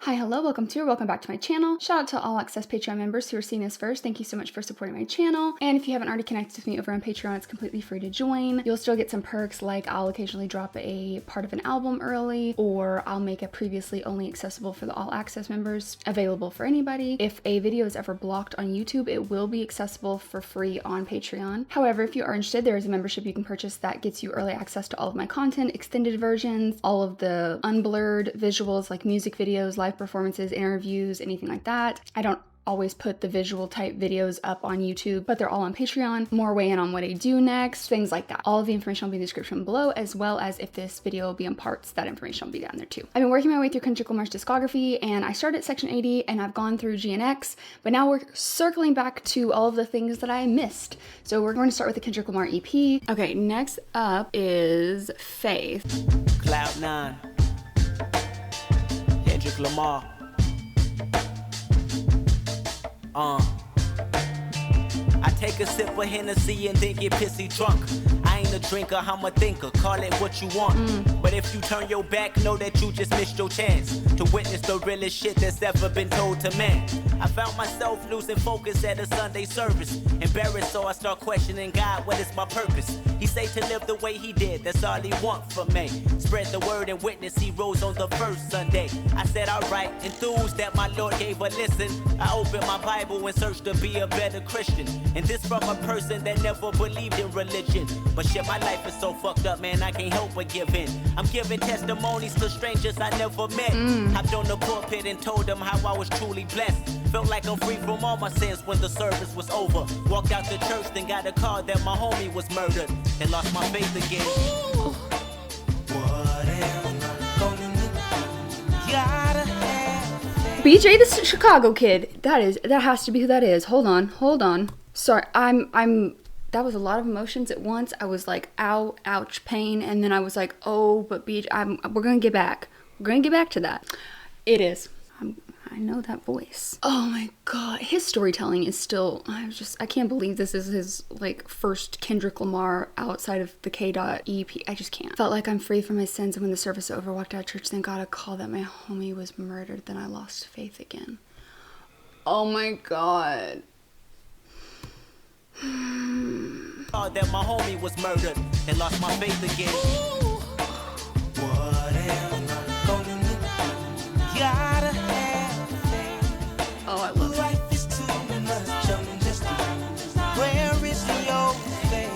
Hi, hello, welcome back to my channel. Shout out to all Access Patreon members who are seeing this first. Thank you so much for supporting my channel. And if you haven't already connected with me over on Patreon, it's completely free to join. You'll still get some perks, like I'll occasionally drop a part of an album early, or I'll make a previously only accessible for the all access members available for anybody. If a video is ever blocked on YouTube, it will be accessible for free on Patreon. However, if you are interested, there is a membership you can purchase that gets you early access to all of my content, extended versions, all of the unblurred visuals like music videos, live performances, interviews, anything like that. I don't always put the visual type videos up on YouTube, but they're all on Patreon. More weigh in on what I do next, things like that. All of the information will be in the description below, as well as if this video will be in parts, that information will be down there too. I've been working my way through Kendrick Lamar's discography, and I started at section 80 and I've gone through GNX, but now we're circling back to all of the things that I missed. So we're going to start with the Kendrick Lamar EP. Okay, next up is Faith. Cloud 9. Kendrick Lamar. I take a sip of Hennessy and then get pissy drunk. I ain't a drinker, I'm a thinker, call it what you want. But if you turn your back, know that you just missed your chance to witness the realest shit that's ever been told to man. I found myself losing focus at a Sunday service. Embarrassed, so I start questioning God, what is my purpose? He say to live the way he did, that's all he want from me. Spread the word and witness, he rose on the first Sunday. I said, alright, enthused that my Lord gave a listen. I opened my Bible and searched to be a better Christian. And this from a person that never believed in religion. But shit, my life is so fucked up, man, I can't help but give in. I'm giving testimonies to strangers I never met. Hopped on the pulpit and told them how I was truly blessed. Felt like I'm free from all my sins when the service was over. Walked out the church, then got a call that my homie was murdered. And lost my faith again. What am I gonna do? Gotta have BJ the Chicago Kid. That has to be who that is. Hold on. Sorry, that was a lot of emotions at once. I was like, ow, ouch, pain, and then I was like, oh, but BJ, we're gonna get back. We're gonna get back to that. It is. I know that voice. Oh my god, his storytelling is still, I can't believe this is his like first Kendrick Lamar outside of the K-Dot EP. I just can't. Felt like I'm free from my sins, and when the service over, walked out of church, then got a call that my homie was murdered, then I lost faith again. Oh my god. that my homie was murdered and lost my faith again. What am I gonna do? Gotta have faith. Oh, I love it. Life is too much, I'm just where is the old faith?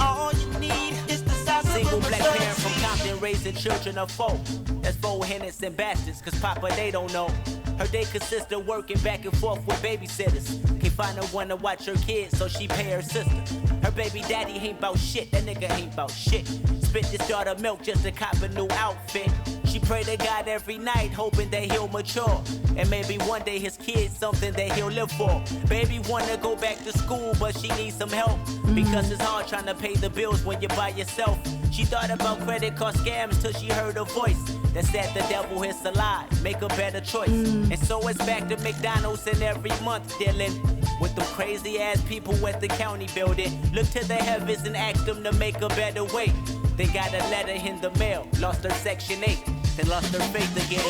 All you need is the size single black parent from Compton raising children of four. That's 4 Henderson bastards, cause Papa they don't know. Her day consists of working back and forth with babysitters. Can't find no one to watch her kids, so she pay her sister. Her baby daddy ain't bout shit, that nigga ain't bout shit. Spit this daughter milk just to cop a new outfit. She pray to God every night, hoping that he'll mature. And maybe one day his kid's something that he'll live for. Baby wanna go back to school, but she needs some help. Because it's hard trying to pay the bills when you're by yourself. She thought about credit card scams till she heard a voice that said the devil is a lie, make a better choice. And so it's back to McDonald's and every month dealing with them crazy ass people at the county building. Look to the heavens and ask them to make a better way. They got a letter in the mail, lost her section 8, then lost her faith again.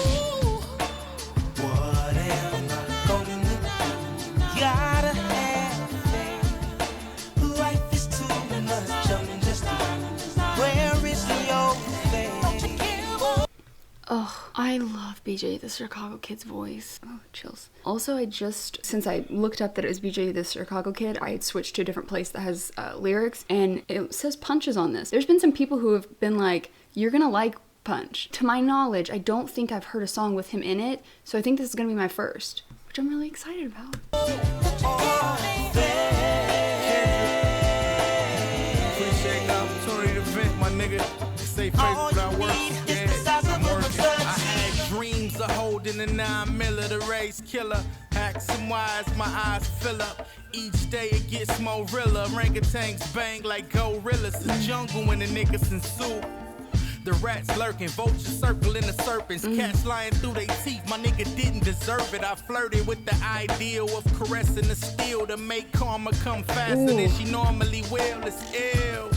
What am I gonna do? Gotta have faith. Life is too much, I'm just where is the old faith? Oh, I love BJ the Chicago Kid's voice. Oh, chills. Also, since I looked up that it was BJ the Chicago Kid, I had switched to a different place that has lyrics, and it says Punches on this. There's been some people who have been like, you're gonna like Punch. To my knowledge, I don't think I've heard a song with him in it, so I think this is gonna be my first, which I'm really excited about. Appreciate the opportunity to vent, my nigga. Stay faithful without work. I'm working. I had dreams of holding a 9 miller, the race killer. Hack some wires, my eyes fill up. Each day it gets more realer. Orangutans bang like gorillas. The jungle when the niggas in soup. The rats lurking, vultures circling the serpents, cats lying through their teeth. My nigga didn't deserve it. I flirted with the ideal of caressing the steel to make karma come faster than she normally will. It's ill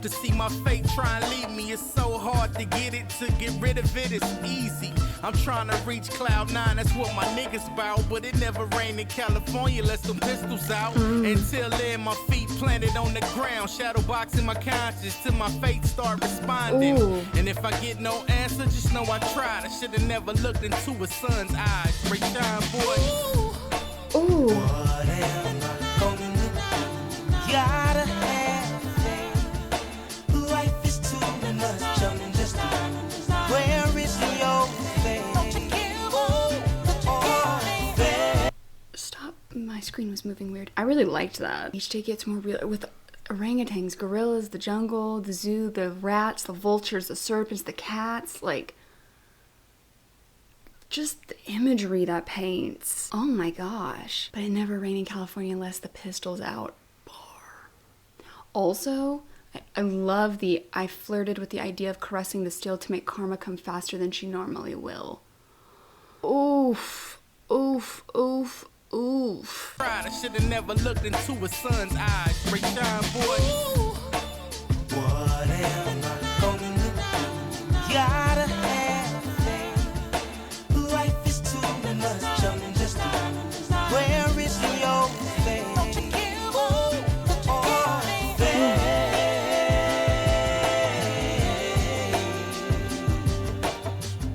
to see my fate try and leave me. It's so hard to get it, to get rid of it, it's easy. I'm trying to reach cloud 9, that's what my niggas bout. But it never rained in California, let some pistols out. Until then, my feet planted on the ground, shadow boxing my conscience till my fate start responding. And if I get no answer, just know I tried. I should've never looked into a son's eyes. Break shine, boy. Ooh. What am I gonna do? Gotta have faith. Life is too much, I'm just where is your faith? Stop. My screen was moving weird. I really liked that. Each day gets more real with orangutans, gorillas, the jungle, the zoo, the rats, the vultures, the serpents, the cats. Like, just the imagery that paints. Oh my gosh. But it never rained in California unless the pistol's out bar. Also, I love the I flirted with the idea of caressing the steel to make karma come faster than she normally will. Oof. Oof. Oof. Oof. I should've never looked into a son's eyes. Break shine, boy. What am I gonna do? Gotta have faith. Life is too much, I'm just where is your faith?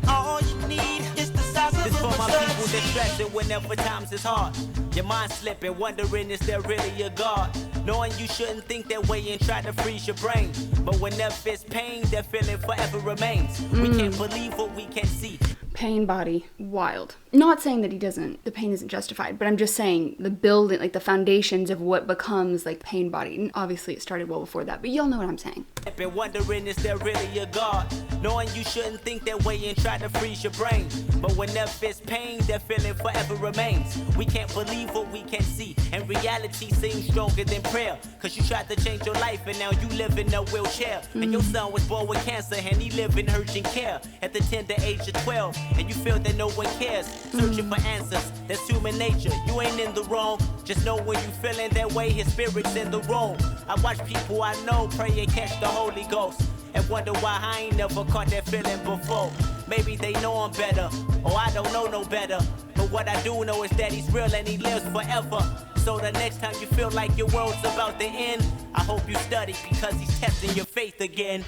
All you need is the size of a person. Distracted whenever times is hard. Your mind slipping, wondering is there really a God? Knowing you shouldn't think that way and try to freeze your brain. But whenever it's pain, that feeling forever remains. We can't believe what we can see. Pain body, wild. Not saying that the pain isn't justified, but I'm just saying the building, like the foundations of what becomes like pain body. And obviously it started well before that, but y'all know what I'm saying. Been wondering is there really a God? Knowing you shouldn't think that way and try to freeze your brain. But whenever it's pain, that feeling forever remains. We can't believe what we can see, and reality seems stronger than prayer. Cause you tried to change your life and now you live in a wheelchair. And your son was born with cancer and he live in urgent care at the tender age of 12. And you feel that no one cares, searching for answers, that's human nature. You ain't in the wrong, just know when you feeling that way, his spirit's in the room. I watch people I know pray and catch the Holy Ghost, and wonder why I ain't never caught that feeling before. Maybe they know I'm better, or I don't know no better. But what I do know is that he's real and he lives forever. So the next time you feel like your world's about to end, I hope you study because he's testing your faith again.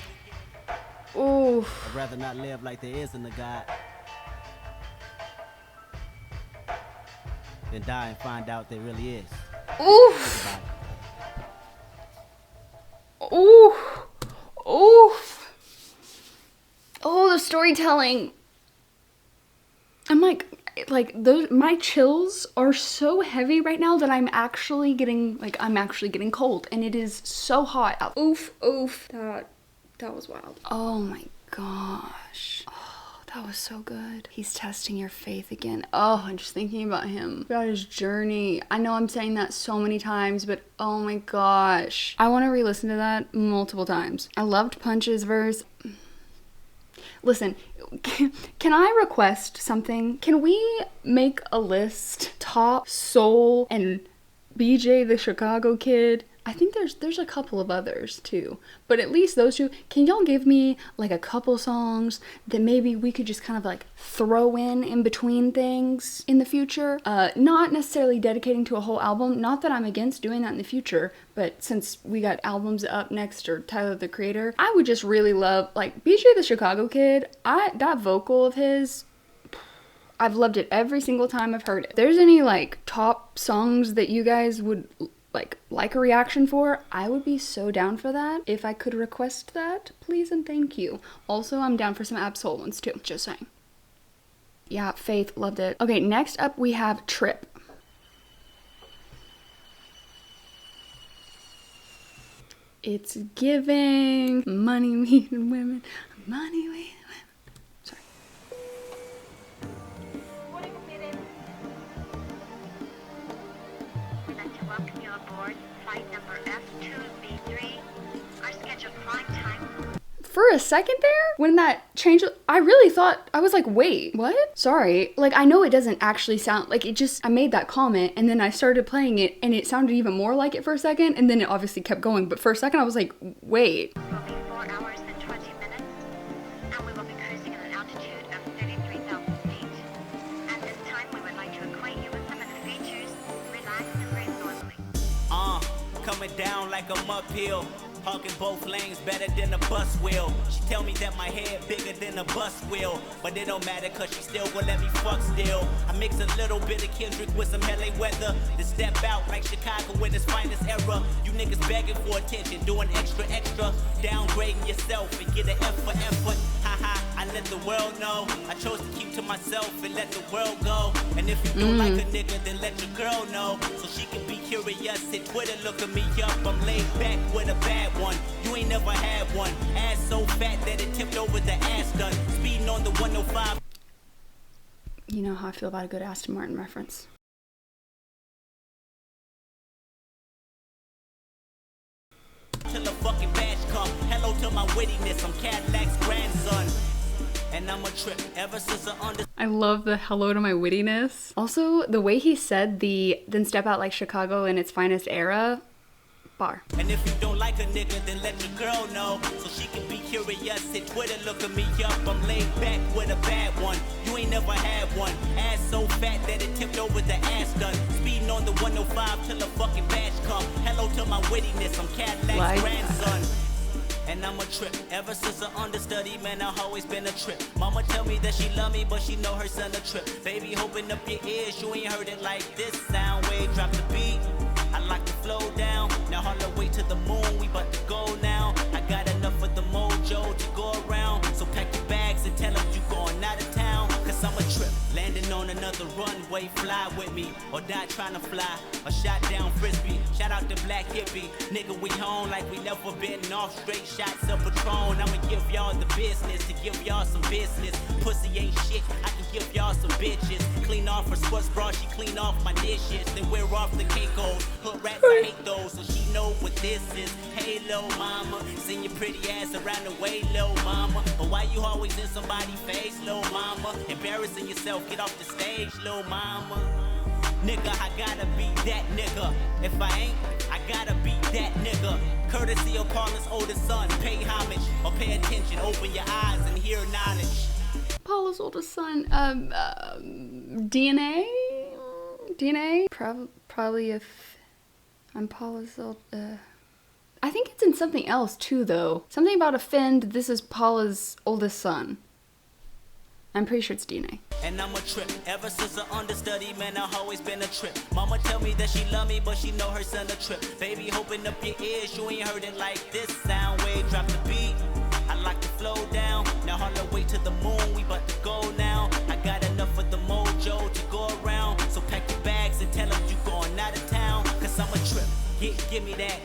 Ooh. I'd rather not live like there isn't a God than die and find out there really is. Oof. Oof. Oof. Oh, the storytelling. I'm like those, my chills are so heavy right now that I'm actually getting cold, and it is so hot out. Oof, oof. That was wild. Oh my gosh. Oh, that was so good. He's testing your faith again. Oh, I'm just thinking about him, about his journey. I know I'm saying that so many times, but oh my gosh. I want to re-listen to that multiple times. I loved Punch's verse. Listen, can I request something? Can we make a list? Top, Soul, and BJ the Chicago Kid. I think there's a couple of others too, but at least those two. Can y'all give me like a couple songs that maybe we could just kind of like throw in between things in the future? Not necessarily dedicating to a whole album. Not that I'm against doing that in the future, but since we got albums up next, or Tyler the Creator, I would just really love like BJ the Chicago Kid. That vocal of his, I've loved it every single time I've heard it. If there's any like top songs that you guys would like a reaction for, I would be so down for that. If I could request that, please and thank you. Also, I'm down for some Absol ones too, just saying. Yeah, Faith, loved it. Okay, next up we have Trip. It's giving money, weed, and women. Money, weed, and women. Sorry. We'd like to welcome you aboard flight number F2B3. Our scheduled flight time. for a second there, when that changed, I really thought, I was like, wait, what? Sorry. Like, I know it doesn't actually sound, like, it just, I made that comment, and then I started playing it, and it sounded even more like it for a second, and then it obviously kept going, but for a second I was like, wait. It will be 4 hours and 20 minutes, and we will be cruising at an altitude of 33,000 feet. At this time, we would like to acquaint you with some of the features. Relax and breathe normally. Coming down like a uphill. Hogging both lanes better than a bus wheel. She tell me that my head bigger than a bus wheel, but it don't matter cause she still gon' let me fuck still. I mix a little bit of Kendrick with some LA weather to step out like Chicago in its finest era. You niggas begging for attention, doing extra, downgrading yourself and get an F for effort. Haha, I let the world know. I chose to keep to myself and let the world go. And if you don't like a nigga, then let your girl know, so she can be curious. Hit Twitter, look at me up. I'm laid back with a bad one. You ain't never had one. Ass so fat that it tipped over the ass gun. Speeding on the 105. You know how I feel about a good Aston Martin reference. Till the fucking badge come. Hello to my wittiness. I'm Cadillac's grandson. And I'm a trip ever since I love the hello to my wittiness. Also, the way he said the then step out like Chicago in its finest era. Bar. And if you don't like a nigga, then let your girl know, so she can be curious. Hit Twitter, look at me up. I'm laid back with a bad one. You ain't never had one. Ass so fat that it tipped over the ass gun. Speeding on the 105 till the fucking badge come. Hello to my wittiness. I'm Cadillac's grandson. And I'm a trip. Ever since an understudy, man, I've always been a trip. Mama tell me that she love me, but she know her son a trip. Baby, open up your ears, you ain't heard it like this. Sound wave, drop the beat. I like to flow down. Now on the way to the moon, we bout to go now. I got enough of the mojo to go around. So pack your bags and tell them you going out of town. Cause I'm a trip. Landing on another runway, fly with me. Or die trying to fly. A shot down frisbee. Shout out to Black Hippie. Nigga, we home like we never been off. Straight shots of Patron. I'ma give y'all the business to give y'all some business. Pussy ain't shit, I can give y'all some bitches. Clean off her sports bra, she clean off my dishes. Then wear off the Caicos. Hood rats, I hate those, so she know what this is. Hey, little mama, send your pretty ass around the way, little mama. But why you always in somebody's face, little mama? Embarrassing yourself, get off the stage, little mama. Nigga, I gotta be that nigga. If I ain't, I gotta be that nigga. Courtesy of Paula's oldest son, pay homage or pay attention. Open your eyes and hear knowledge. Paula's oldest son, DNA? Probably if I'm Paula's old, I think it's in something else too, though. Something about offend, this is Paula's oldest son. I'm pretty sure it's DNA. And I'm a trip. Ever since an understudy, man, I've always been a trip. Mama tell me that she love me, but she know her son a trip. Baby, open up your ears, you ain't heard it like this. Sound wave, drop the beat. I like to flow down. Now on the way to the moon, we bout to go now. I got enough of the mojo to go around. So pack your bags and tell them you going out of town. Cause I'm a trip. Give me that.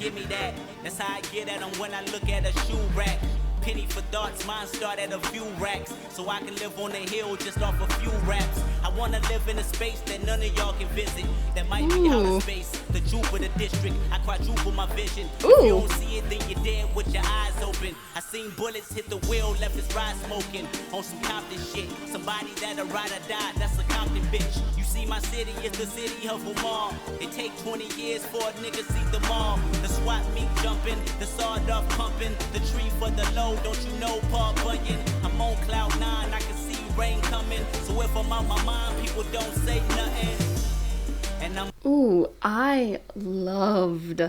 Give me that. That's how I get at them when I look at a shoe rack. Penny for thoughts, mine start at a few racks. So I can live on the hill just off a few raps. I wanna live in a space that none of y'all can visit. That might be outer space, the Jupiter district. I quadruple my vision. If you don't see it, then you're dead with your eyes open. I seen bullets hit the wheel, left his ride smoking. On some Compton shit, somebody that'll ride or die, that's a Compton bitch. You see my city, it's the city of them all. It take 20 years for a nigga see them all. The SWAT meet jumping, the sawed off pumping, the tree for the low. Don't you know Paul Bunyan? I'm on cloud 9, I can see rain coming. So if I'm out my mind, people don't say nothing. And I'm ooh, I loved.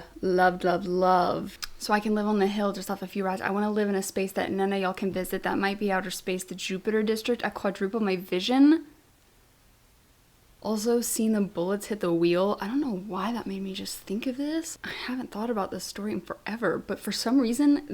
So I can live on the hill just off a few rides. I want to live in a space that none of y'all can visit. That might be outer space, the Jupiter district. I quadruple my vision. Also, seeing the bullets hit the wheel. I don't know why that made me just think of this. I haven't thought about this story in forever, but for some reason,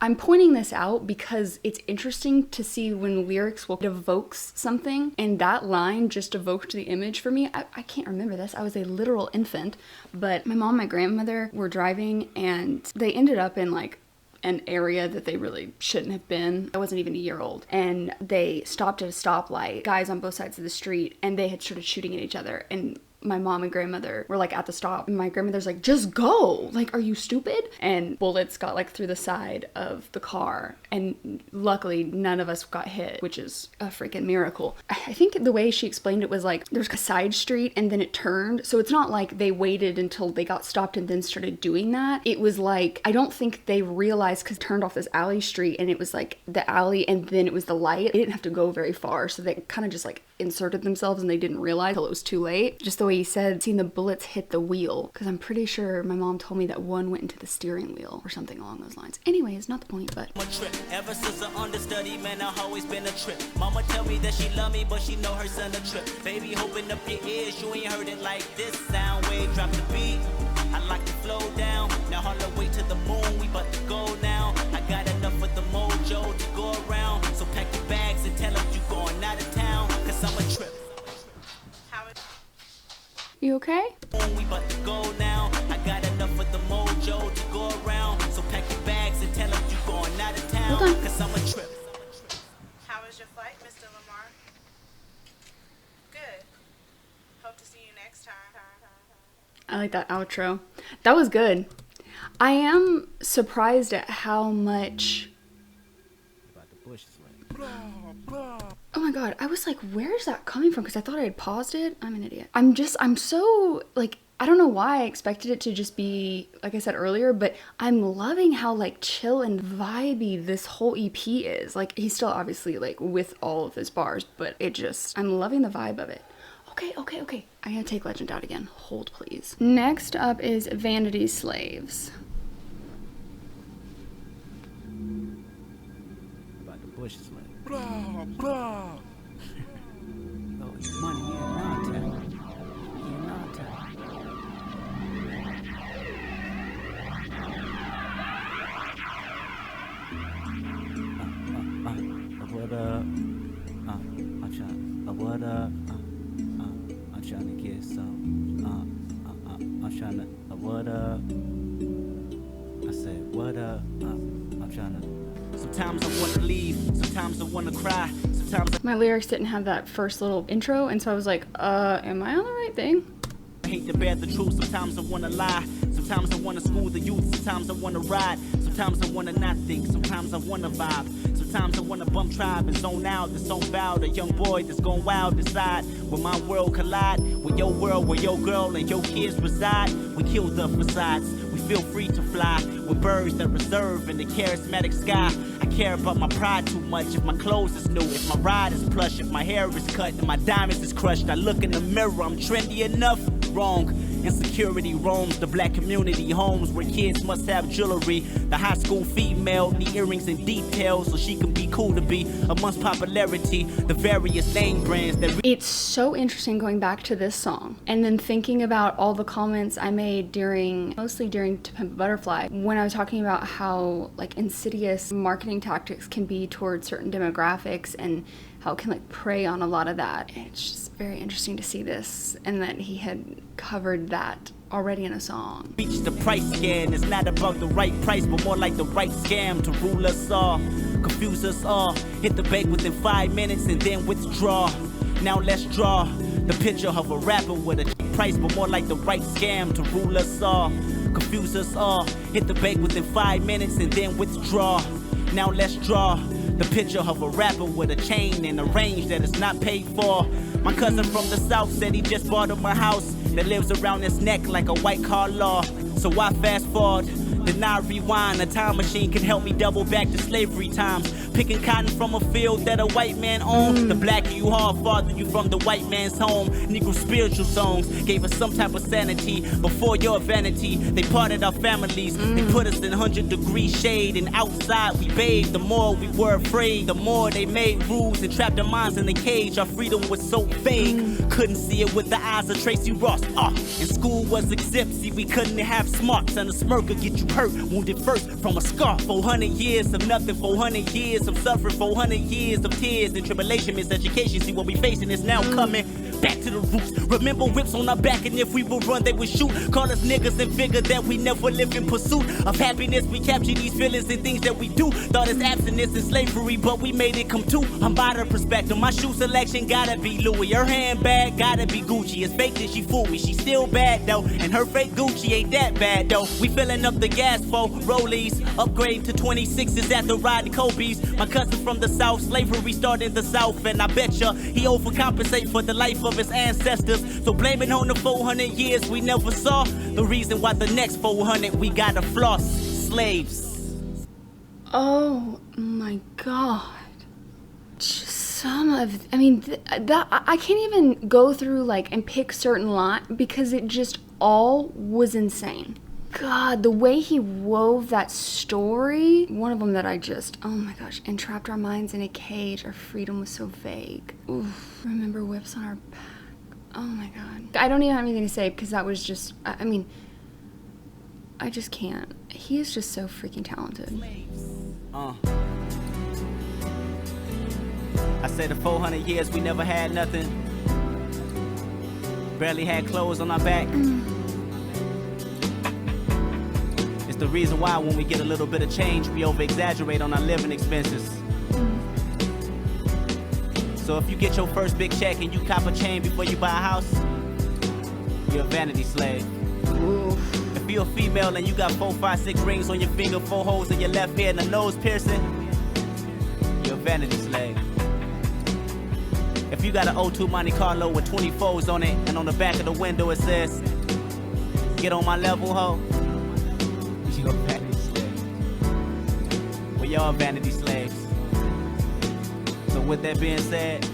I'm pointing this out because it's interesting to see when lyrics will evokes something, and that line just evoked the image for me. I can't remember this. I was a literal infant, but my mom and my grandmother were driving and they ended up in like an area that they really shouldn't have been. I wasn't even a year old. And they stopped at a stoplight, guys on both sides of the street, and they had started shooting at each other. And my mom and grandmother were like at the stop, and my grandmother's like, just go, like, are you stupid? And bullets got like through the side of the car, and luckily none of us got hit, which is a freaking miracle. I think the way she explained it was like there's a side street and then it turned, so it's not like they waited until they got stopped and then started doing that. It was like, I don't think they realized, because it turned off this alley street and it was like the alley and then it was the light. They didn't have to go very far, so they kind of just like inserted themselves and they didn't realize till it was too late. Just the way he said, seeing the bullets hit the wheel, because I'm pretty sure my mom told me that one went into the steering wheel or something along those lines. Anyway, it's not the point, but ever since an understudy, man, I've always been a trip. Mama tell me that she love me, but she know her son a trip. Baby, open up your ears, you ain't heard it like this. Sound wave, drop the beat. I like to flow down. Now on the way to the moon, we about to go now. I got enough of the mojo to go around. So pack your bags and tell them you going out of town, cause I'm a trip. you okay? We about to go now. I got enough of the mojo to go around. So pack your bags and tell them you going out of town, cause I'm a trip. How was your flight, Mr. Lamar? Good. Hope to see you next time. I like that outro. That was good. I am surprised at how much... Oh my god, I was like, where's that coming from? Because I thought I had paused it. I'm an idiot. I'm so, like, I don't know why I expected it to just be, like I said earlier, but I'm loving how, like, chill and vibey this whole EP is. Like, he's still obviously, like, with all of his bars, but it just, I'm loving the vibe of it. Okay. I gotta take Legend out again. Hold, please. Next up is Vanity Slaves. About the bushes, man. Blah, blah. Oh, it's money, What up? I'm trying to get some. I'm trying to. What up? I said, what up? I'm trying to. Sometimes I want to leave. Sometimes I want to cry. Sometimes My lyrics didn't have that first little intro, and so I was like, am I on the right thing? I hate to bear the truth. Sometimes I want to lie. Sometimes I want to school the youth. Sometimes I want to ride. Sometimes I want to not think. Sometimes I want to vibe. Sometimes I want to bump tribe and zone out. The song bout a young boy that's gone wild inside. When my world collide with your world, where your girl and your kids reside. We kill the facades. We feel free to fly with birds that reserve in the charismatic sky. I care about my pride too much. If my clothes is new, if my ride is plush, if my hair is cut and my diamonds is crushed, I look in the mirror, I'm trendy enough. Wrong. Insecurity roams the black community homes where kids must have jewelry. The high school female need earrings and details so she can be cool to be amongst popularity. The various name brands that It's so interesting going back to this song and then thinking about all the comments I made mostly during To Pimp a Butterfly, when I was talking about how like insidious marketing tactics can be towards certain demographics and how it can like prey on a lot of that. It's just very interesting to see this and that he had covered that already in a song. reach the price scan. It's not about the right price, but more like the right scam to rule us all, confuse us all. Hit the bank within 5 minutes and then withdraw. Now let's draw the picture of a rapper with a price, but more like the right scam to rule us all, confuse us all. Hit the bank within 5 minutes and then withdraw. Now let's draw the picture of a rapper with a chain and a range that is not paid for. My cousin from the south said he just bought him a house that lives around his neck like a white car law. So I fast forward, then I rewind. A time machine can help me double back to slavery times. Picking cotton from a field that a white man owned. The blacker you are, farther you from the white man's home. Negro spiritual songs gave us some type of sanity. Before your vanity, they parted our families. They put us in 100-degree shade, and outside we bathed. The more we were afraid, the more they made rules and trapped our minds in a cage. Our freedom was so vague, couldn't see it with the eyes of Tracy Ross. In school was exempt, see we couldn't have smarts, and a smirk could get you hurt, wounded first from a scar. 400 years of nothing, 400 years of suffering, 400 years of tears and tribulation, miseducation. See what we facing is now coming. back to the roots. Remember whips on our back, and if we would run, they would shoot. Call us niggas and figure that we never live in pursuit of happiness. We capture these feelings and things that we do. Thought it's abstinence and slavery, but we made it come true. I'm by the perspective. My shoe selection gotta be Louis. Her handbag gotta be Gucci. It's fake that she fooled me. She still bad though, and her fake Gucci ain't that bad though. We filling up the gas for rollies, upgrade to 26s after riding Kobe's. My cousin from the South, slavery started in the South, and I betcha he overcompensate for the life of his ancestors. So blaming on the 400 years we never saw the reason why the next 400 we gotta floss. Slaves. Oh my God. Just some of, I mean, that I can't even go through like and pick certain lines because it just all was insane. God, the way he wove that story. One of them that I just, oh my gosh, entrapped our minds in a cage. Our freedom was so vague. Oof. Remember whips on our back. Oh my God. I don't even have anything to say because that was just, I mean, I just can't. He is just so freaking talented. I say the 400 years we never had nothing. Barely had clothes on our back. It's the reason why when we get a little bit of change, we over-exaggerate on our living expenses. So if you get your first big check and you cop a chain before you buy a house, you're a vanity slave. Oof. If you're a female and you got 4, 5, 6 rings on your finger, 4 holes in your left ear and a nose piercing, you're a vanity slave. If you got an O2 Monte Carlo with 24s on it, and on the back of the window it says, "Get on my level, ho," you're a vanity slave. Well, y'all vanity slaves. So with that being said,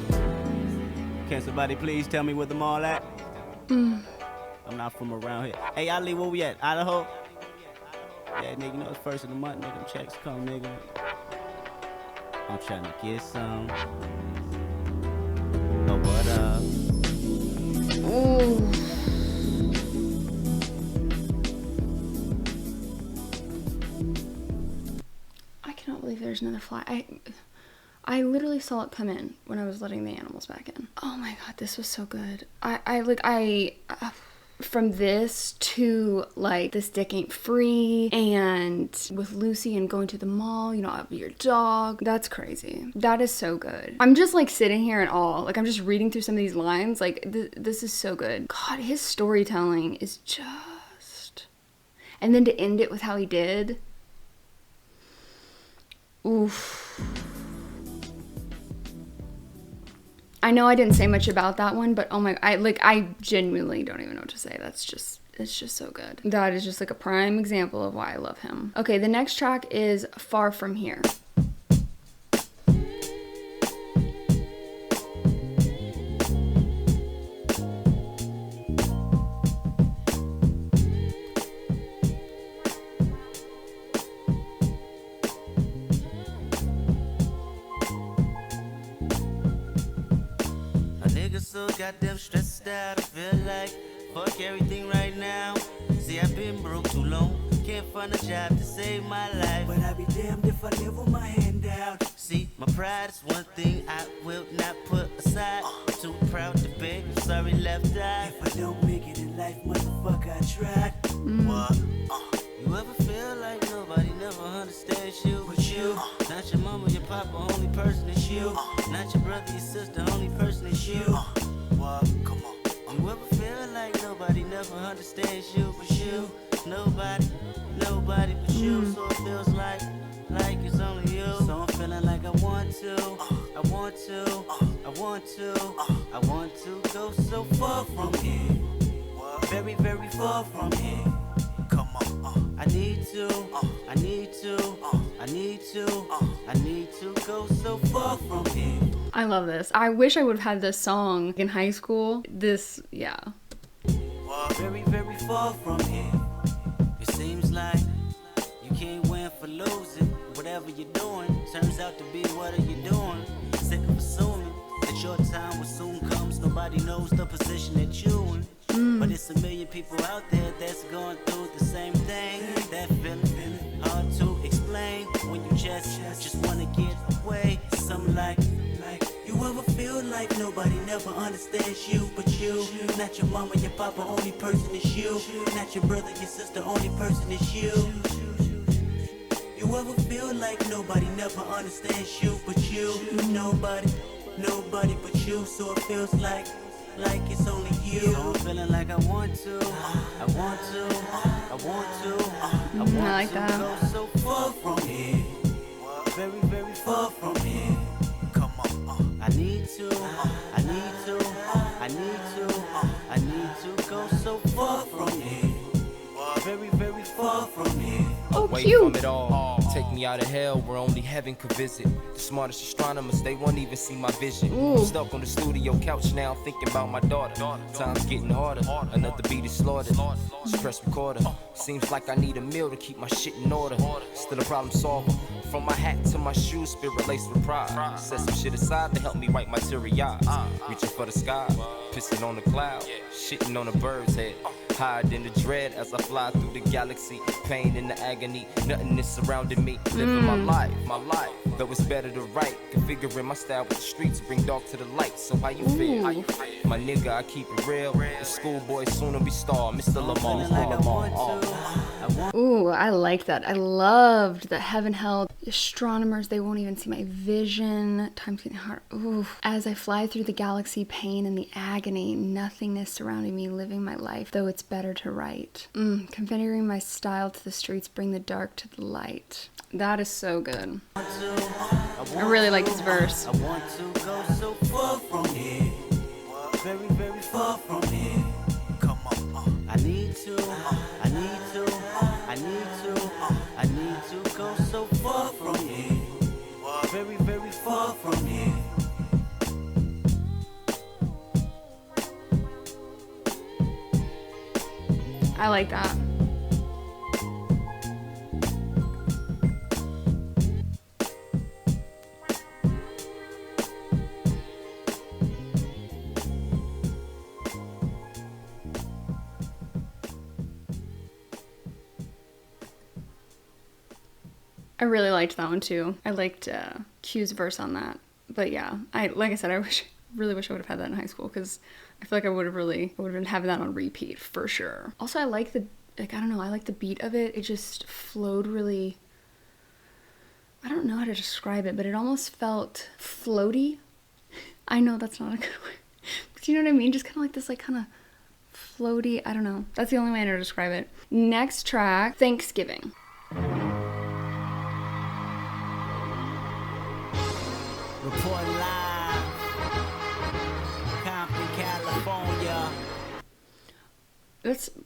can somebody please tell me where the mall at? I'm not from around here. Hey, Ali, where we at? Idaho? Yeah, nigga, you know it's first of the month, nigga. Them checks come, nigga. I'm trying to get some. Oh, what up? Ooh. I cannot believe there's another fly. I literally saw it come in when I was letting the animals back in. Oh my God, this was so good. From this to like This Dick Ain't Free, and with Lucy and going to the mall, you know, I'll be your dog. That's crazy. That is so good. I'm just like sitting here in awe. Like I'm just reading through some of these lines. Like this is so good. God, his storytelling is just... And then to end it with how he did. Oof. I know I didn't say much about that one, but oh my, I genuinely don't even know what to say. It's just so good. That is just like a prime example of why I love him. Okay, the next track is Far From Here. So goddamn stressed out, I feel like fuck everything right now. See, I've been broke too long, can't find a job to save my life. But I'd be damned if I live with my hand out. See, my pride is one thing I will not put aside. Too proud to beg, sorry left eye. If I don't make it in life, motherfucker, I tried. What? You ever feel like nobody never understands you but you? Not your mama, your papa, only person is you. Not your brother, your sister, only person is you. What? Come on. You ever feel like nobody never understands you but you? Nobody but you. So it feels like it's only you. So I'm feeling like I want to go so far from here. Very, very far from here. Come on. I need to go so far from here. I love this. I wish I would have had this song in high school. This, yeah. Very, very far from here. It seems like you can't win for losing. Whatever you're doing turns out to be what are you doing. Sick of assuming that your time will soon comes. Nobody knows the position that you're in. But it's a million people out there that's going through the same thing. That feeling hard to explain when you just wanna get away. Something like you ever feel like nobody never understands you but Not your mama, your papa, only person is you. Not your brother, your sister, only person is you. You ever feel like nobody never understands you but you? Nobody but you. So it feels like it's only you. So I'm feeling like I want to I like that. go so far from here. Very, very far from here. Come on, I need to go so far from here. Very, very far from here. Oh, Away cute. from it all, take me out of hell where only heaven could visit. The smartest astronomers, they won't even see my vision. Ooh. I'm stuck on the studio couch now, thinking about my daughter. Time's getting harder, another beat is slaughtered. Just press recorder. Seems like I need a meal to keep my shit in order. Still a problem solver. From my hat to my shoes, spirit laced with pride. Set some shit aside to help me write my teary eyes. Reaching for the sky, pissing on the cloud, shitting on a bird's head. Hide in the dread as I fly through the galaxy. Pain and the agony, nothing is surrounding me. Living my life, though it's better to write. Configuring my style with the streets, bring dark to the light. So how you feel? My nigga, I keep it real. The schoolboy soon will be star, Mr. Lamar. Ooh, I like that. I loved the heaven, hell, astronomers, they won't even see my vision. Time's getting hard. Ooh. As I fly through the galaxy, pain and the agony, nothingness surrounding me, living my life, though it's better to write. Configuring my style to the streets, bring the dark to the light. That is so good. I really like this verse. I want to go so far from here. Very, very far from here. Come on, I need to go so far from here. Very, very far from here. I like that. I really liked that one too. I liked Q's verse on that. But yeah, like I said, I really wish I would have had that in high school because I feel like I would have been having that on repeat for sure. Also, I like I like the beat of it. It just flowed really, I don't know how to describe it, but it almost felt floaty. I know that's not a good way. But you know what I mean? Just kind of like this like kind of floaty, I don't know. That's the only way I know to describe it. Next track, Thanksgiving. Report live, Compton, California.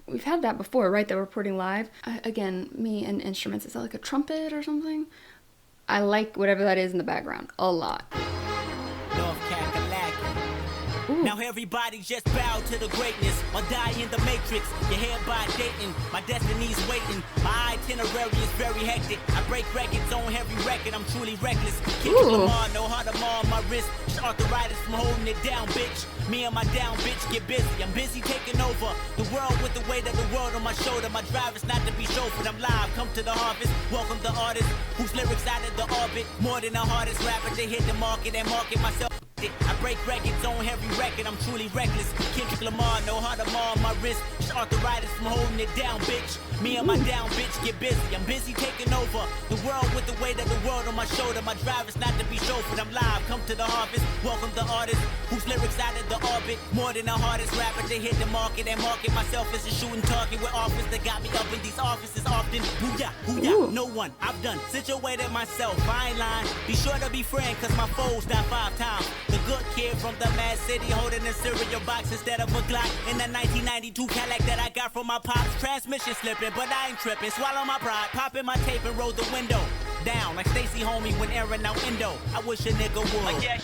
We've had that before, right? The reporting live. Again, me and instruments. Is that like a trumpet or something? I like whatever that is in the background a lot. North Kakalaki. Now everybody just bow to the greatness or die in the matrix. Your head by dating, my destiny's waiting. My itinerary is very hectic. I break records on every record, I'm truly reckless. Kendrick Lamar, no heart of on my wrist. It's arthritis from holding it down, bitch. Me and my down bitch get busy. I'm busy taking over the world with the weight of the world on my shoulder. My drive is not to be chauffeured, I'm live. Come to the harvest, welcome the artist whose lyrics out of the orbit. More than the hardest rapper to hit the market and market myself. I break records on every record, I'm truly reckless. Kendrick Lamar, no heart of on my wrist. It's arthritis from holding it down, bitch. Me and my down bitch get busy. I'm busy taking over the world with the weight of the world on my shoulder. My drive is not to be chauffeured, I'm live. Come to the harvest, welcome the artist whose lyrics out of the orbit. More than the hardest rapper to hit the market and market myself as a shooting target with offers that got me up in these offices often. Booyah, no one I've done situated myself. I ain't lying. Be sure to be friend, cause my foes die 5 times. The good kid from the mad city holding a cereal box instead of a Glock. In the 1992 Cadillac that I got from my pops. Transmission slipping, but I ain't tripping. Swallow my pride, popping my tape and roll the window down like Stacy homie when airing out Indo. I wish a nigga would.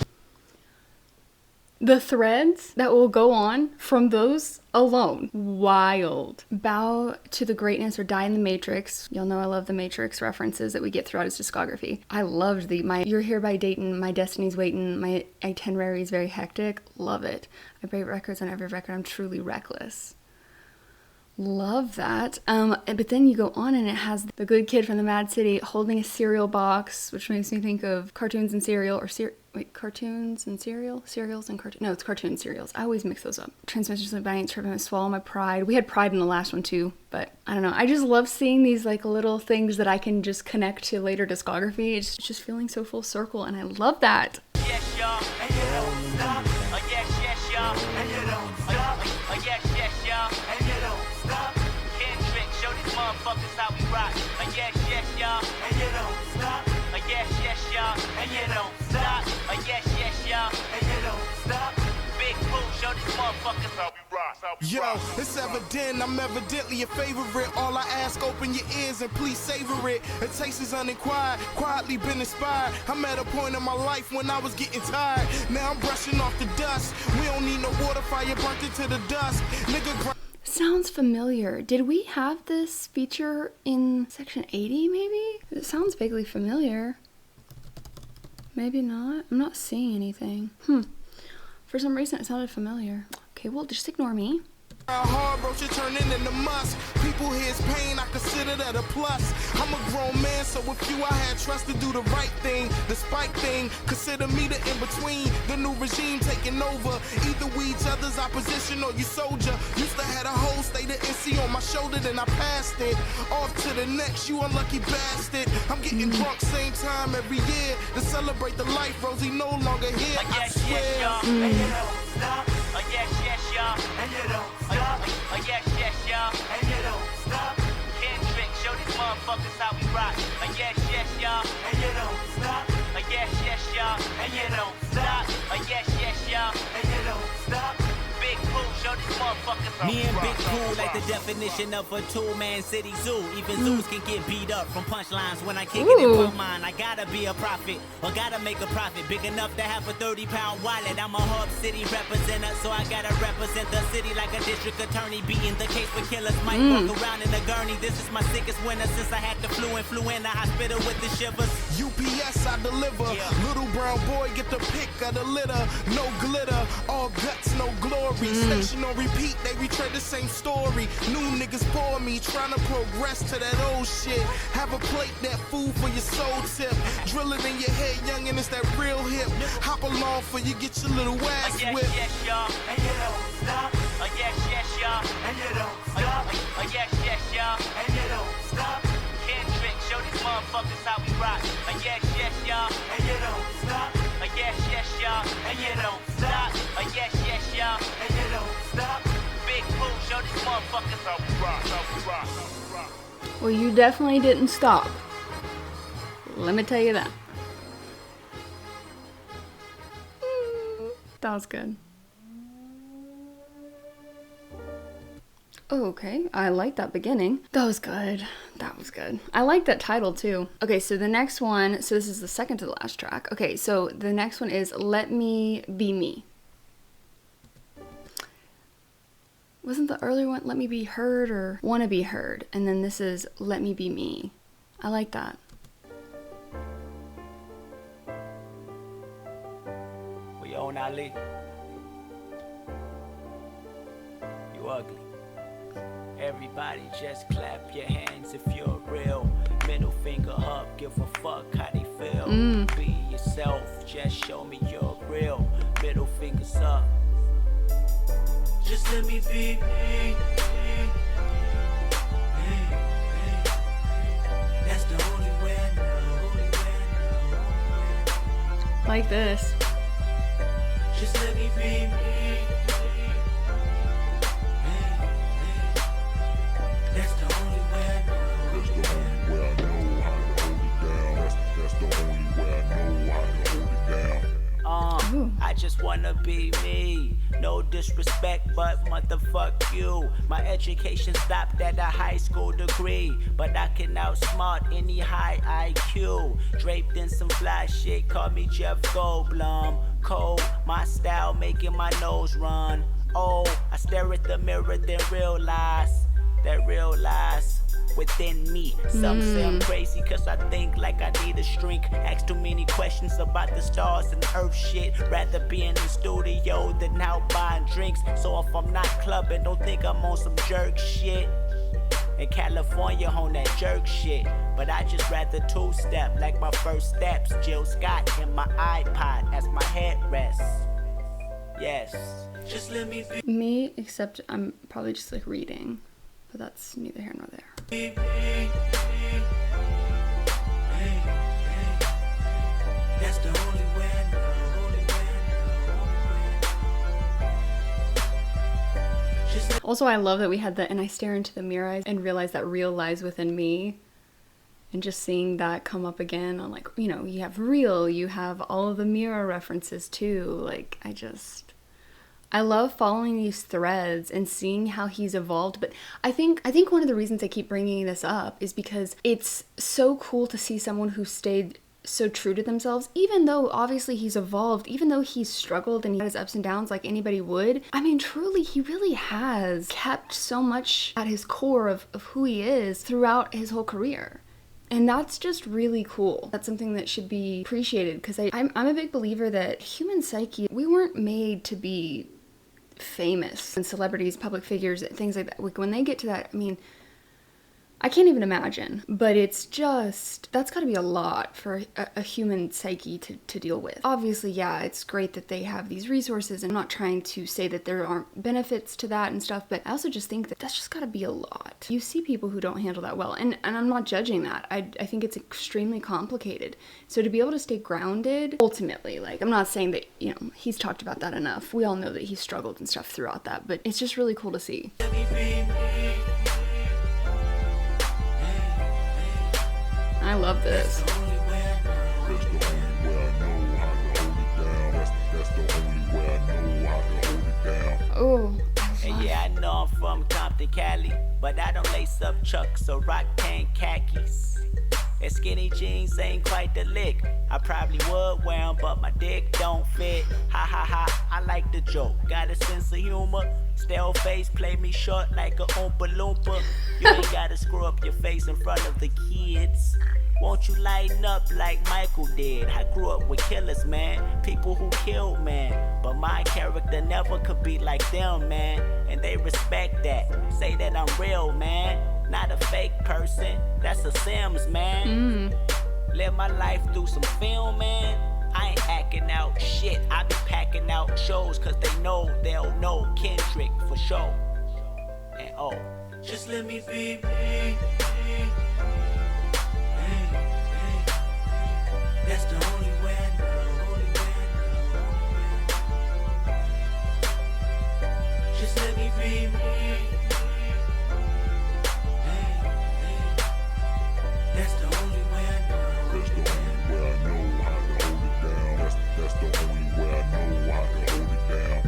The threads that will go on from those alone. Wild. Bow to the greatness or die in the Matrix. Y'all know I love the Matrix references that we get throughout his discography. I loved You're Here by Dayton, My Destiny's Waiting, My Itinerary is Very Hectic. Love it. I break records on every record. I'm truly reckless. Love that. But then you go on and it has the good kid from the Mad City holding a cereal box, which makes me think of cartoons and cereal, or Wait, cartoons and cereals and cartoons. No, it's cartoon and cereals. I always mix those up. Transmissions of Banks, Turbulent Swallow My Pride. We had Pride in the last one too, but I don't know. I just love seeing these like little things that I can just connect to later discography. It's just feeling so full circle, and I love that. Yes, y'all, and you don't stop. Yes, yes, y'all, and you don't stop. Yes, yes, y'all, and you don't stop. Kendrick, show these motherfuckers how we rock. Yes, yes, y'all, and you don't stop. Yes, yes, y'all, and you don't stop. Yes, yes, y'all, and you don't stop. Big Pooh, show these motherfuckers how we rock. Yo, it's evident I'm evidently your favorite. All I ask, open your ears and please savor it. The taste is uninquired, quietly been inspired. I'm at a point in my life when I was getting tired. Now I'm brushing off the dust. We don't need no water, fire burnt into the dust. Nigga, Sounds familiar. Did we have this feature in section 80 maybe? It sounds vaguely familiar. Maybe not. I'm not seeing anything. For some reason it sounded familiar. Okay, well, just ignore me. hard road, you're turning into musk. People here's pain, I consider that a plus. I'm a grown man, so with you I had trust to do the right thing. The spike thing, consider me the in-between. The new regime taking over. Either we each other's opposition or you soldier. Used to have a whole state of NC on my shoulder, then I passed it. Off to the next, you unlucky bastard. I'm getting drunk same time every year to celebrate the life Rosie no longer here. I swear. And you don't stop. Yes, yes, y'all. And you don't stop. Yes, yes, y'all. And you don't stop. Kendrick, show these motherfuckers how we rock. Yes, yes, y'all. And you don't stop. Yes, yes, y'all. And you don't stop. Yes, yes, y'all. And you don't stop. Big Pooh, show these motherfuckers how we rock. Me and Big Pooh like the definition of a two-man city zoo. Even zoos can get beat up from punchlines when I kick it in for mine. I gotta be a prophet or gotta make a profit big enough to have a 30-pound wallet. I'm a hub city representative, so I gotta represent the city like a district attorney. Beating the case for killers, might walk around in a gurney. This is my sickest winter since I had the flu in the hospital with the shivers. UPS I deliver. Little brown boy get the pick of the litter. No glitter, all guts, no glory. Station on repeat, they retread the same story. New niggas pour me, trying to progress to that old shit. Have a plate, that food for your soul tip. Drill it in your head, young, and it's that real hip. Hop along for you get your little ass whipped. Yes, yes, y'all, and you don't stop. Yes, yes, y'all, and you don't stop. Yes, yes, y'all, and you don't stop. Kendrick, show these motherfuckers how we rock. Yes, yes, y'all, and you don't stop. Yes, yes, y'all, and you don't stop. Yes, yes, y'all, and you don't stop. Big Pooh, show these motherfuckers how we rock, how we rock, how we rock. Well, you definitely didn't stop. Let me tell you that. That was good. Oh, okay. I like that beginning. That was good. That was good. I like that title too. Okay, so the next one, so this is the second to the last track. Okay, so the next one is Let Me Be Me. Wasn't the earlier one Let Me Be Heard or Wanna Be Heard? And then this is Let Me Be Me. I like that. We own Ali. You ugly. Everybody just clap your hands if you're real. Middle finger up, give a fuck how they feel. Be yourself, just show me you're real. Middle fingers up. Just let me be me. That's the only way I know. Like this. Just let me be me. That's the only way I know. That's the only way I know how to hold it down. That's the only way I know how to hold it down. I just wanna be me. No disrespect, but motherfuck you. My education stopped at a high school degree, but I can outsmart any high IQ. Draped in some fly shit, call me Jeff Goldblum. Cold, my style making my nose run. Oh, I stare at the mirror, then realize that real lies within me. Some say I'm crazy cause I think like I need a shrink. Ask too many questions about the stars and earth shit. Rather be in the studio than out buying drinks. So if I'm not clubbing, don't think I'm on some jerk shit. In California on that jerk shit. But I just rather two-step like my first steps. Jill Scott in my iPod as my headrest. Yes, just let me be Me, except I'm probably just like reading, but that's neither here nor there. That's the only way I know. Also, I love that we had the and I stare into the mirror and realize that real lies within me. And just seeing that come up again on, like, you know, you have real, you have all of the mirror references too. Like, I love following these threads and seeing how he's evolved. But I think one of the reasons I keep bringing this up is because it's so cool to see someone who stayed so true to themselves, even though obviously he's evolved, even though he's struggled and he had his ups and downs like anybody would. I mean, truly, he really has kept so much at his core of who he is throughout his whole career. And that's just really cool. That's something that should be appreciated, because I'm a big believer that human psyche, we weren't made to be famous, and celebrities, public figures, things like that. Like, when they get to that, I mean, I can't even imagine, but it's just, that's got to be a lot for a human psyche to deal with. Obviously, yeah, it's great that they have these resources, and I'm not trying to say that there aren't benefits to that and stuff, but I also just think that that's just got to be a lot. You see people who don't handle that well, and I'm not judging that. I think it's extremely complicated. So to be able to stay grounded, ultimately, like, I'm not saying that, you know, he's talked about that enough. We all know that he struggled and stuff throughout that, but it's just really cool to see. I love this. That's the only way I know how to hold it down. That's the only way I know how to hold it down. Oh. And yeah, I know I'm from Compton, Cali, but I don't lace up Chucks or rock tan khakis. And skinny jeans ain't quite the lick. I probably would wear 'em, but my dick don't fit. Ha ha ha, I like the joke. Got a sense of humor. Stale face, play me short like a Oompa Loompa. You ain't gotta screw up your face in front of the kids. Won't you lighten up like Michael did? I grew up with killers, man. People who killed, man. But my character never could be like them, man. And they respect that. Say that I'm real, man. Not a fake person. That's a Sims, man. Live my life through some film, man. I ain't acting out shit. I be packing out shows, cause they know they'll know Kendrick for sure. And oh, just let me be me. That's the only way I know. Just let me be me. That's the only way I know. That's the only way I know how to hold it down. That's the only way I know how to hold it down.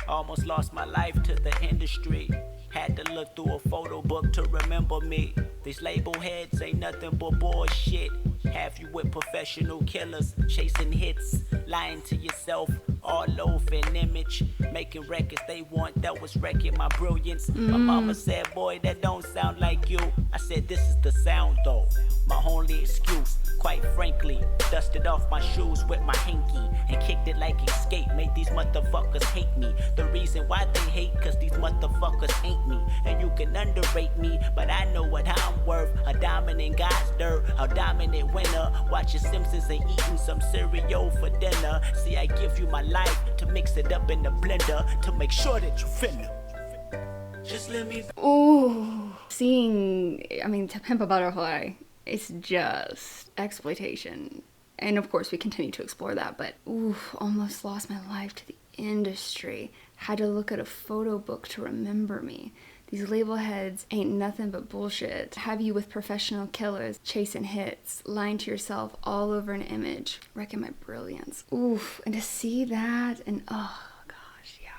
Almost lost my life to the industry. Had to look through a photo book to remember me. These label heads ain't nothing but bullshit. Have you with professional killers, chasing hits, lying to yourself, all over an image, making records they want that was wrecking my brilliance. My mama said, boy, that don't sound like you. I said, this is the sound though. My only excuse, quite frankly, dusted off my shoes with my hanky and kicked it like escape. Made these motherfuckers hate me. The reason why they hate, cause these motherfuckers ain't me. And you can underrate me, but I know what I'm worth. A diamond in God's dirt, a dominant winner. Watching Simpsons and eating some cereal for dinner. See, I give you my life to mix it up in the blender to make sure that you finna. Just let me. Ooh. Seeing, I mean, To Pimp a Butterfly, it's just exploitation. And of course we continue to explore that, but oof, almost lost my life to the industry. Had to look at a photo book to remember me. These label heads ain't nothing but bullshit. Have you with professional killers, chasing hits, lying to yourself all over an image, wrecking my brilliance. Oof, and to see that, and oh gosh, yeah.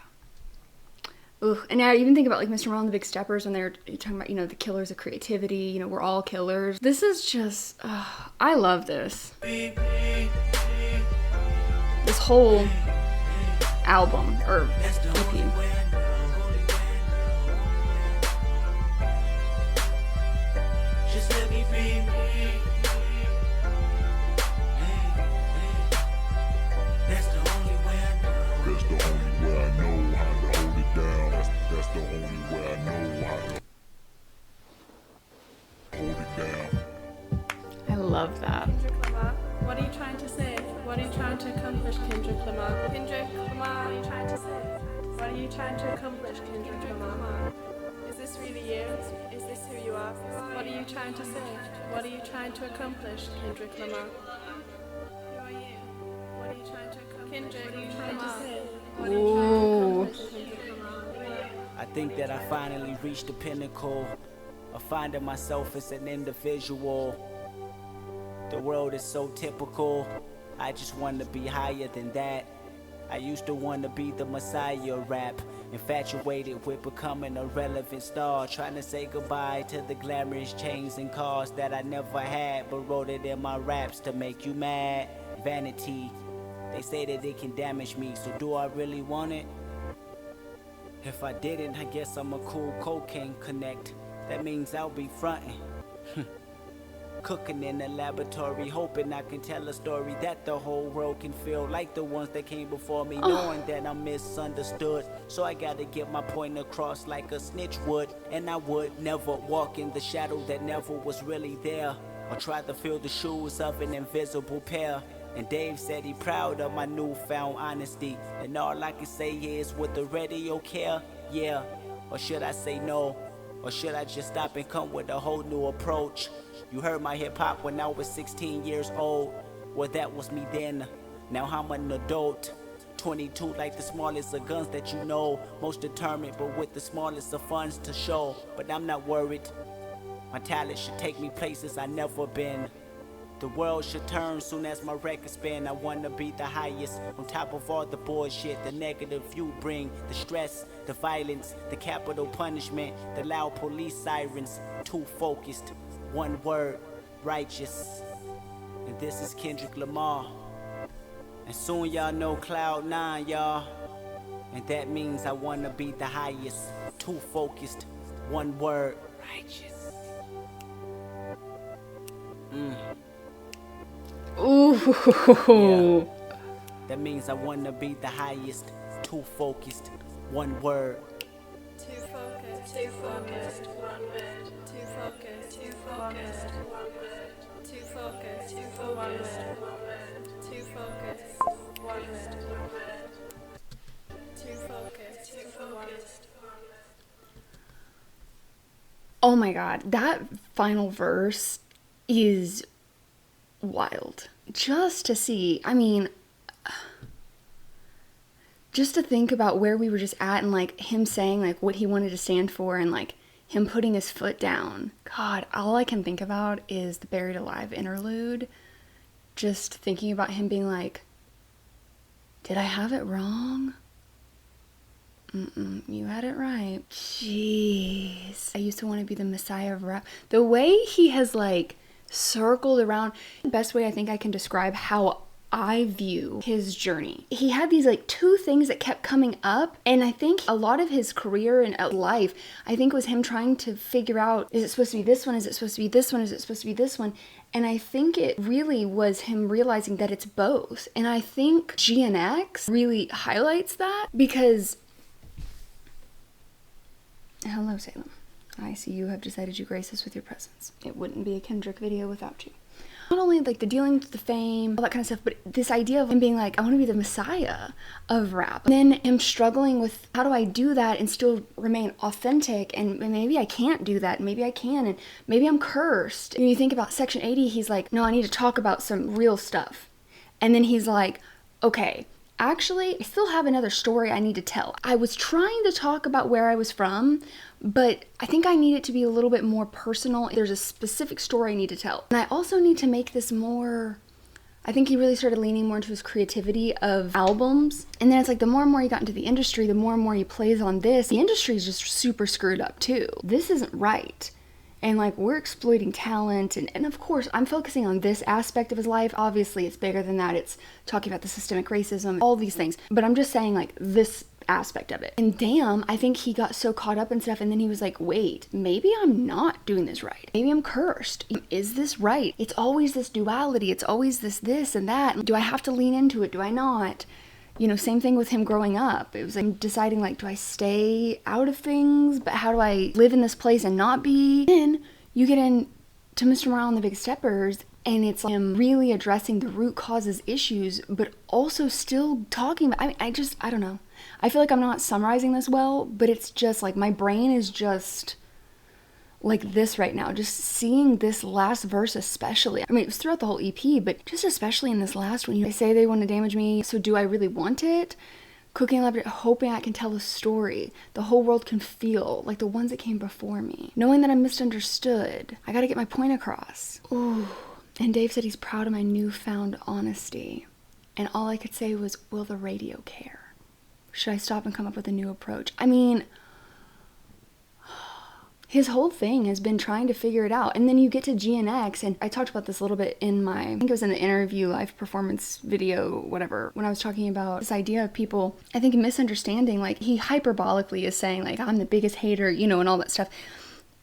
Ooh, and I even think about like Mr. Morale and the Big Steppers when they're talking about, you know, the killers of creativity, you know, we're all killers. This is just, I love this. This whole album, or EP. love that. Kendrick Lamar, what are you trying to say? What are you trying to accomplish, Kendrick Lamar? Kendrick Lamar, what are you trying to say? What are you trying to accomplish, Kendrick Lamar? Is this really you? Is this who you are? What are you trying to say? What are you trying to accomplish, Kendrick Lamar? Who are you? What are you trying to accomplish? Kendrick, what are you trying to say? What are you trying to accomplish, Kendrick Lamar? I think that I finally reached the pinnacle of finding myself as an individual. The world is so typical. I just want to be higher than that. I used to want to be the messiah of rap, infatuated with becoming a relevant star, trying to say goodbye to the glamorous chains and cars that I never had, but wrote it in my raps to make you mad. Vanity, they say that it can damage me, so do I really want it? If I didn't, I guess I'm a cool cocaine connect. That means I'll be frontin'. Cooking in the laboratory, hoping I can tell a story that the whole world can feel like the ones that came before me, knowing that I'm misunderstood. So I gotta get my point across like a snitch would. And I would never walk in the shadow that never was really there, or try to fill the shoes of an invisible pair. And Dave said he proud of my newfound honesty, and all I can say is, would the radio care? Yeah. Or should I say no? Or should I just stop and come with a whole new approach? You heard my hip-hop when I was 16 years old. Well, that was me then. Now I'm an adult. 22 like the smallest of guns that you know. Most determined, but with the smallest of funds to show. But I'm not worried. My talent should take me places I've never been. The world should turn soon as my record spin. I wanna be the highest, on top of all the bullshit, the negative you bring, the stress, the violence, the capital punishment, the loud police sirens. Too focused, one word, righteous. And this is Kendrick Lamar. And soon y'all know Cloud 9, y'all. And that means I wanna be the highest, too focused, one word, righteous. Ooh. Yeah. That means I wanna be the highest, too focused, one word. Too focused, too focused, one word. Too focused, too focused, one word. Too focused, too focused, one word. Too focused, one word. Too focused, too focused, one word. Oh my god, that final verse is wild. Just to see, I mean, just to think about where we were just at, and like him saying like what he wanted to stand for, and like him putting his foot down. God, all I can think about is the Buried Alive interlude. Just thinking about him being like, did I have it wrong? You had it right. Jeez. I used to want to be the messiah of rap. The way he has like circled around, the best way I think I can describe how I view his journey. He had these like two things that kept coming up, and I think a lot of his career and life, I think, was him trying to figure out, is it supposed to be this one? Is it supposed to be this one? Is it supposed to be this one? And I think it really was him realizing that it's both. And I think GNX really highlights that, because hello, Salem. I see you have decided you grace us with your presence. It wouldn't be a Kendrick video without you. Not only like the dealing with the fame, all that kind of stuff, but this idea of him being like, I want to be the messiah of rap. And then him struggling with, how do I do that and still remain authentic? And maybe I can't do that. Maybe I can. And maybe I'm cursed. And you think about Section 80, he's like, no, I need to talk about some real stuff. And then he's like, okay, actually, I still have another story I need to tell. I was trying to talk about where I was from, but I think I need it to be a little bit more personal. There's a specific story I need to tell. And I also need to make this more, I think he really started leaning more into his creativity of albums. And then it's like the more and more he got into the industry, the more and more he plays on this. The industry is just super screwed up too. This isn't right. And like, we're exploiting talent. And of course, I'm focusing on this aspect of his life. Obviously, it's bigger than that. It's talking about the systemic racism, all these things. But I'm just saying like this aspect of it. And damn, I think he got so caught up in stuff, and then he was like, wait, maybe I'm not doing this right. Maybe I'm cursed. Is this right? It's always this duality. It's always this and that. Do I have to lean into it? Do I not? You know, same thing with him growing up. It was like deciding like, do I stay out of things? But how do I live in this place and not be? Then you get into Mr. Morale and the Big Steppers, And it's like him really addressing the root causes issues, but also still talking about, I don't know. I feel like I'm not summarizing this well, but it's just like my brain is just like this right now. Just seeing this last verse especially. I mean, it was throughout the whole EP, but just especially in this last one. They say they want to damage me, so do I really want it? Cooking elaborate, hoping I can tell a story the whole world can feel, like the ones that came before me. Knowing that I'm misunderstood. I gotta get my point across. Ooh. And Dave said he's proud of my newfound honesty. And all I could say was, will the radio care? Should I stop and come up with a new approach? I mean, his whole thing has been trying to figure it out. And then you get to GNX, and I talked about this a little bit in my, I think it was in the interview live performance video, whatever, when I was talking about this idea of people, I think, misunderstanding, like he hyperbolically is saying like, I'm the biggest hater, you know, and all that stuff.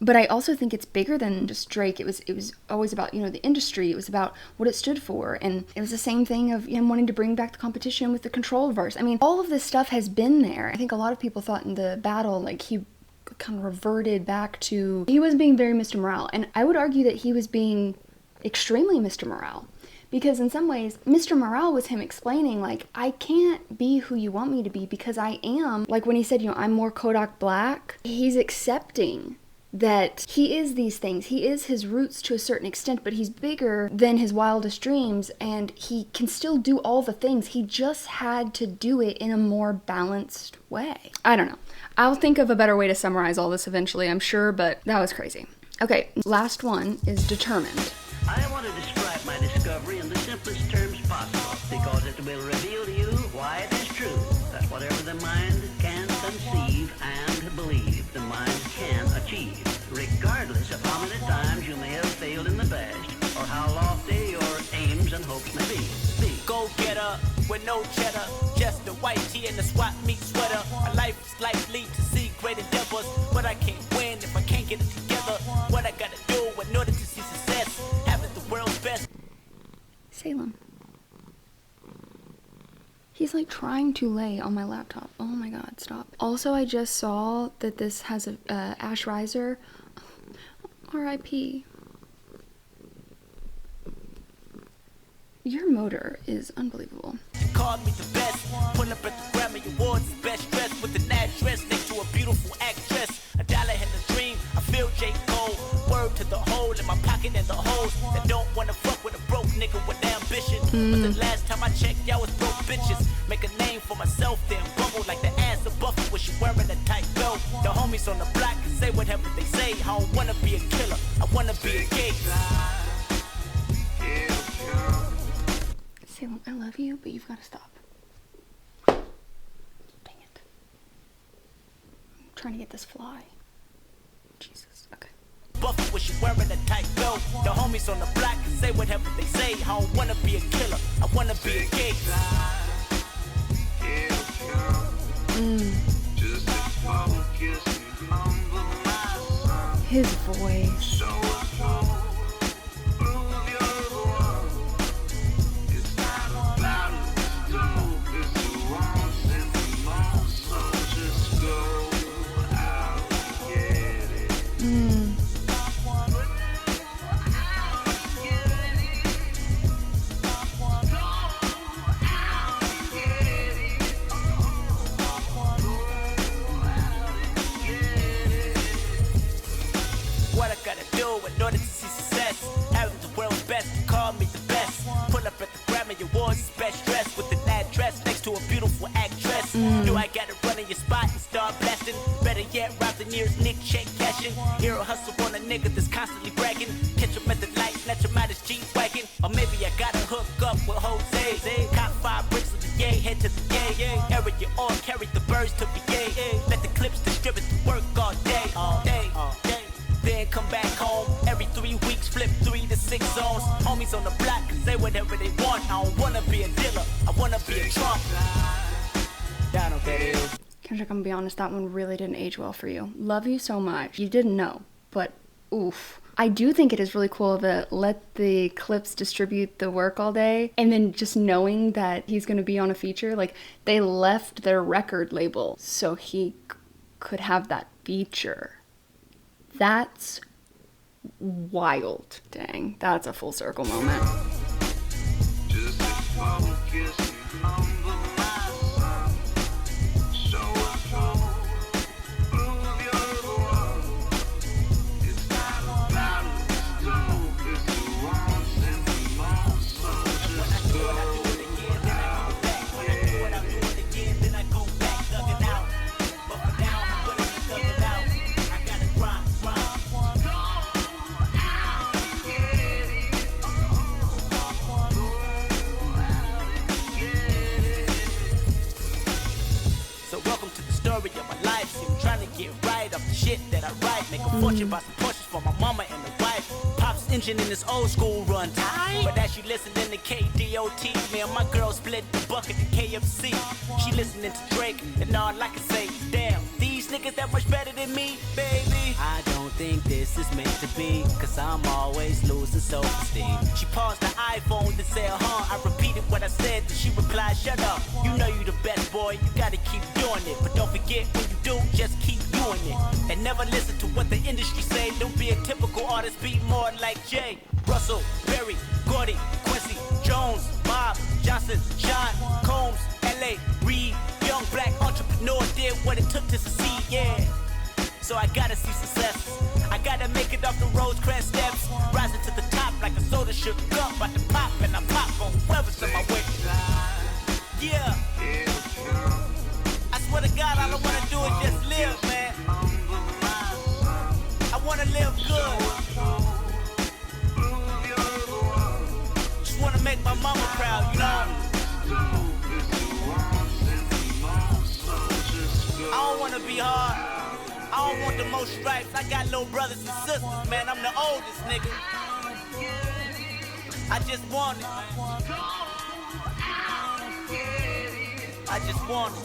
But I also think it's bigger than just Drake. It was always about, you know, the industry. It was about what it stood for. And it was the same thing of him wanting to bring back the competition with the Control verse. I mean, all of this stuff has been there. I think a lot of people thought in the battle, like he kind of reverted back to, he was being very Mr. Morale. And I would argue that he was being extremely Mr. Morale. Because in some ways, Mr. Morale was him explaining, like, I can't be who you want me to be because I am, like when he said, you know, I'm more Kodak Black, he's accepting that he is these things. He is his roots to a certain extent, but he's bigger than his wildest dreams, and he can still do all the things. He just had to do it in a more balanced way. I don't know. I'll think of a better way to summarize all this eventually, I'm sure, but that was crazy. Okay, last one is determined. I want to describe my discovery in the simplest terms possible, because it will reveal to you why it is true that whatever the mind can conceive and believe, the mind can achieve, regardless of how many times you may have failed in the past, or how lofty your aims and hopes may be. Go get her with no cheddar, just the white tee and the swap meet sweater. My life is likely to see great endeavors, but I can't win if I can't get it together. What I gotta do in order to see success, having the world's best. Salem. He's like trying to lay on my laptop. Oh my god, stop. Also, I just saw that this has a Ash Riser. R.I.P. Your motor is unbelievable. Called me the best, pull up at the Grammy Awards, best dressed with an address next to a beautiful actress. $1 and a dream, I feel J. Cole. Word to the hole in my pocket and the hoes that don't wanna fuck with a broke nigga with ambition. But the last time I checked, y'all was broke bitches. Make a name for myself, then bubble like the ass of Buffy when she wearing a tight belt. The homies on the block can say whatever they say. I don't wanna be a killer, I wanna be a gay. Salem, I love you, but you've got to stop. Dang it. I'm trying to get this fly. Jesus, okay. Buffy when she wearing a tight belt. The homies on the block can say whatever they say. I don't wanna be a killer, I wanna be a gay. His voice. Do I gotta run in your spot and start blasting? Better yet, rob the nearest Nick check cashing. Hero hustle on a nigga that's constantly bragging. Catch him at the light, snatch him out his G-Wagon. Or maybe I gotta hook up with Jose. Cop 5 bricks of the yay, head to the yay. Area all carry the birds to the yay. Let the clips distribute the work all day. Then come back home. Every 3 weeks, flip 3 to 6 zones. Homies on the block can say whatever they want. I don't wanna be a dealer, I wanna be a Trump. Kendrick, I'm gonna be honest, that one really didn't age well for you. Love you so much. You didn't know, but oof. I do think it is really cool to let the clips distribute the work all day, and then just knowing that he's gonna be on a feature, like they left their record label so he could have that feature. That's wild. Dang, that's a full circle moment. Fortune by some Porsches for my mama and the wife. Pop's engine in this old school run tight. But as you listening to KDOT, me and my girl split the bucket to KFC. She listening to Drake, and all I can say is damn, these niggas that much better than me, baby. I don't think this is meant to be, cause I'm always losing self-esteem. She paused the iPhone to say, I repeated what I said, and she replied, shut up. You know you the best boy, you gotta keep doing it. But don't forget when you do, just keep doing it. And never listen to what the industry say. Don't be a typical artist, be more like Jay, Russell, Berry, Gordy, Quincy, Jones, Bob, Johnson, Sean, Combs, L.A., Reed, young black entrepreneur did what it took to succeed, yeah. So I gotta see success. I gotta make it off the Rosecrans steps, rising to the top like a soda shook up, about to pop, and I pop on whoever's in my way. Yeah. I swear to God, all I wanna do is just live, man. I wanna live good. Just wanna make my mama proud, you know? I don't wanna be hard. I don't want the most stripes. I got little brothers and sisters, man. I'm the oldest nigga. I just want it. I just want it.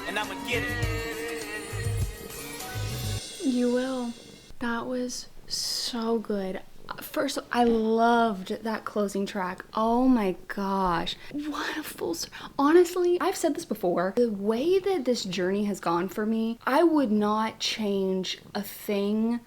And I'ma get it. You will. That was so good. First, I loved that closing track. Oh my gosh. What a full... Honestly, I've said this before. The way that this journey has gone for me, I would not change a thing.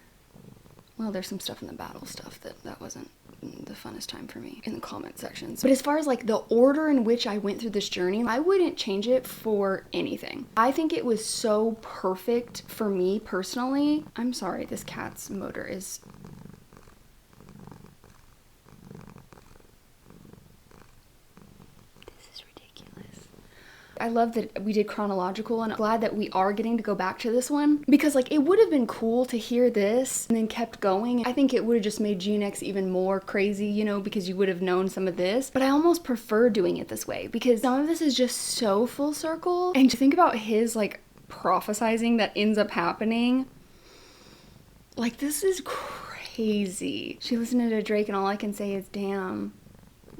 Well, there's some stuff in the battle stuff that wasn't the funnest time for me in the comment sections. But as far as like the order in which I went through this journey, I wouldn't change it for anything. I think it was so perfect for me personally. I'm sorry, this cat's motor is... I love that we did chronological, and I'm glad that we are getting to go back to this one, because like it would have been cool to hear this and then kept going. I think it would have just made Gen X even more crazy, you know, because you would have known some of this. But I almost prefer doing it this way because some of this is just so full circle. And to think about his like prophesizing that ends up happening, like this is crazy. She listened to Drake and all I can say is damn.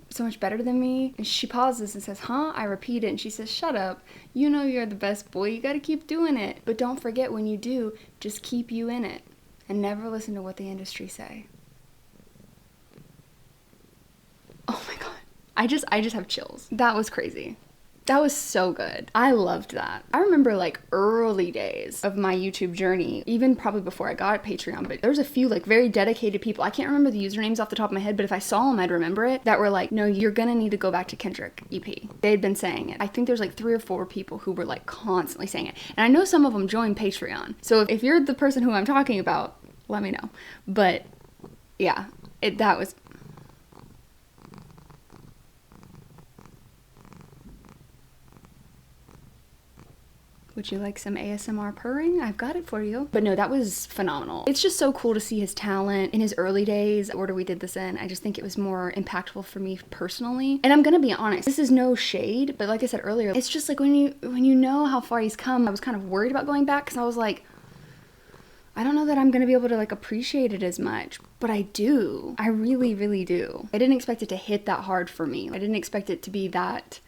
So much better than me. And she pauses and says, I repeat it, and she says, shut up, you know you're the best boy, you gotta keep doing it, but don't forget when you do, just keep you in it and never listen to what the industry say. Oh my god, I just have chills. That was crazy. That was so good. I loved that. I remember like early days of my YouTube journey, even probably before I got a Patreon, but there was a few like very dedicated people. I can't remember the usernames off the top of my head, but if I saw them, I'd remember it, that were like, no, you're gonna need to go back to Kendrick EP. They had been saying it. I think there's like 3 or 4 people who were like constantly saying it. And I know some of them joined Patreon. So if you're the person who I'm talking about, let me know. But yeah, that was... Would you like some ASMR purring? I've got it for you. But no, that was phenomenal. It's just so cool to see his talent in his early days. The order we did this in, I just think it was more impactful for me personally. And I'm gonna be honest, this is no shade, but like I said earlier, it's just like when you know how far he's come, I was kind of worried about going back because I was like, I don't know that I'm gonna be able to like appreciate it as much, but I do. I really, really do. I didn't expect it to hit that hard for me. I didn't expect it to be that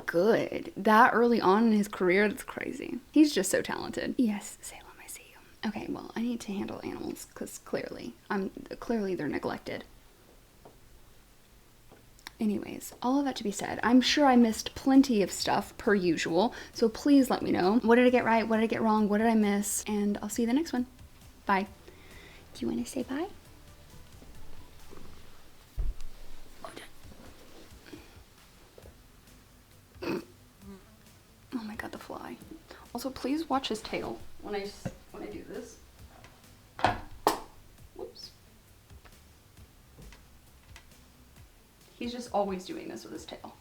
good that early on in his career. That's crazy. He's just so talented. Yes, Salem, I see you. Okay, well, I need to handle animals because clearly they're neglected. Anyways, all of that to be said, I'm sure I missed plenty of stuff per usual, so please let me know. What did I get right? What did I get wrong? What did I miss? And I'll see you the next one. Bye. Do you want to say bye? Oh my god, the fly. Also, please watch his tail when I do this. Whoops. He's just always doing this with his tail.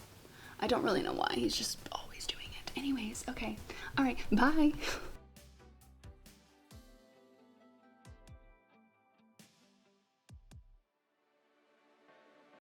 I don't really know why. He's just always doing it. Anyways, okay. All right, bye.